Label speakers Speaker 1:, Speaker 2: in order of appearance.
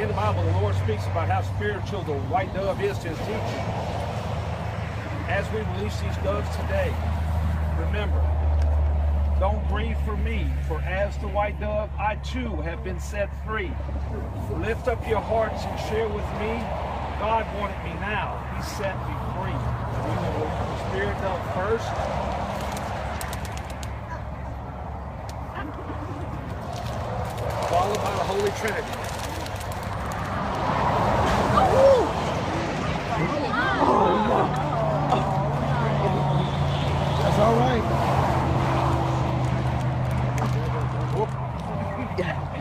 Speaker 1: In the Bible, the Lord speaks about how spiritual the white dove is to his teaching. As we release these doves today, remember, don't grieve for me, for as the white dove, I too have been set free. Lift up your hearts and share with me. God wanted me now. He set me free. We will look the spirit dove first. Followed by the Holy Trinity.
Speaker 2: That's all right.
Speaker 1: Yeah.